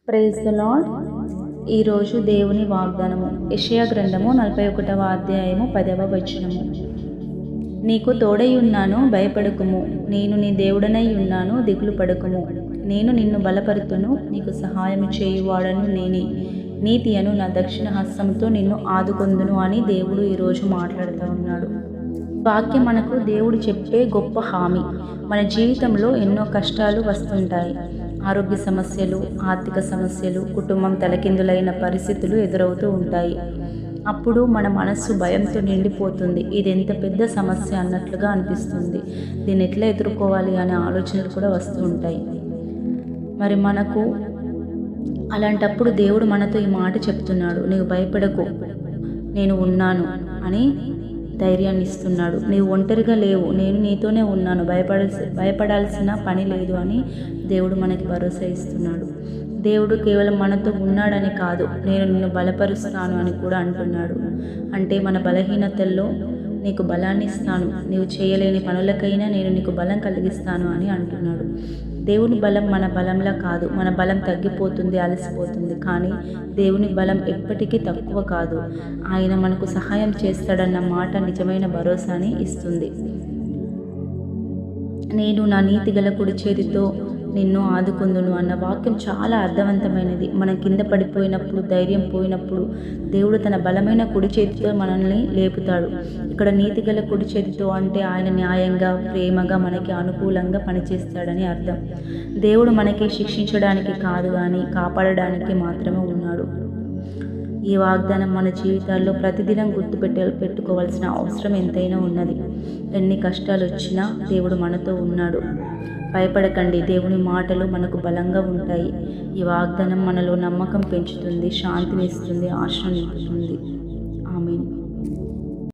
Praise the lord. ఈరోజు దేవుని వాగ్దానము యెషయా గ్రంథము 41వ అధ్యాయము 10వ వచనము. నీకు తోడై ఉన్నాను, భయపడకుము, నేను నీ దేవుడనై ఉన్నాను, దిగులు పడకుము. నేను నిన్ను బలపరుతును, నీకు సహాయము చేయువాడను నేనే, నీతి అను నా దక్షిణ హస్తంతో నిన్ను ఆదుకొందును అని దేవుడు ఈరోజు మాట్లాడుతూ ఉన్నాడు. వాక్యం మనకు దేవుడు చెప్పే గొప్ప హామీ. మన జీవితంలో ఎన్నో కష్టాలు వస్తుంటాయి. ఆరోగ్య సమస్యలు, ఆర్థిక సమస్యలు, కుటుంబం తలకిందులైన పరిస్థితులు ఎదురవుతూ ఉంటాయి. అప్పుడు మన మనస్సు భయంతో నిండిపోతుంది. ఇది ఎంత పెద్ద సమస్య అన్నట్లుగా అనిపిస్తుంది. దీన్ని ఎట్లా ఎదుర్కోవాలి అనే ఆలోచనలు కూడా వస్తూ ఉంటాయి. మరి మనకు అలాంటప్పుడు దేవుడు మనతో ఈ మాట చెప్తున్నాడు, నీవు భయపడకు, నేను ఉన్నాను అని ధైర్యాన్ని ఇస్తున్నాడు. నీవు ఒంటరిగా లేవు, నేను నీతోనే ఉన్నాను, భయపడాల్సిన పని లేదు అని దేవుడు మనకి భరోసా ఇస్తున్నాడు. దేవుడు కేవలం మనతో ఉన్నాడని కాదు, నేను నిన్ను బలపరుస్తాను అని కూడా అంటున్నాడు. అంటే మన బలహీనతల్లో నీకు బలాన్ని ఇస్తాను, నీవు చేయలేని పనులకైనా నేను నీకు బలం కలిగిస్తాను అని అంటున్నాడు. దేవుని బలం మన బలంలా కాదు. మన బలం తగ్గిపోతుంది, అలసిపోతుంది. కానీ దేవుని బలం ఎప్పటికీ తక్కువ కాదు. ఆయన మనకు సహాయం చేస్తాడన్న మాట నిజమైన భరోసాని ఇస్తుంది. నేను నా నీతి గల కుడి చేతితో నిన్ను ఆదుకొందును అన్న వాక్యం చాలా అర్థవంతమైనది. మనం కింద పడిపోయినప్పుడు, ధైర్యం పోయినప్పుడు దేవుడు తన బలమైన కుడి చేతితో మనల్ని లేపుతాడు. ఇక్కడ నీతి గల కుడి చేతితో అంటే ఆయన న్యాయంగా, ప్రేమగా, మనకి అనుకూలంగా పనిచేస్తాడని అర్థం. దేవుడు మనకి శిక్షించడానికి కాదు కానీ కాపాడడానికి మాత్రమే ఉన్నాడు. ఈ వాగ్దానం మన జీవితాల్లో ప్రతిదినం పెట్టుకోవాల్సిన అవసరం ఎంతైనా ఉన్నది. ఎన్ని కష్టాలు వచ్చినా దేవుడు మనతో ఉన్నాడు. భయపడకండి, దేవుని మాటలు మనకు బలంగా ఉంటాయి. ఈ వాగ్దానం మనలో నమ్మకం పెంచుతుంది, శాంతిని ఇస్తుంది, ఆశను నింపుతుంది.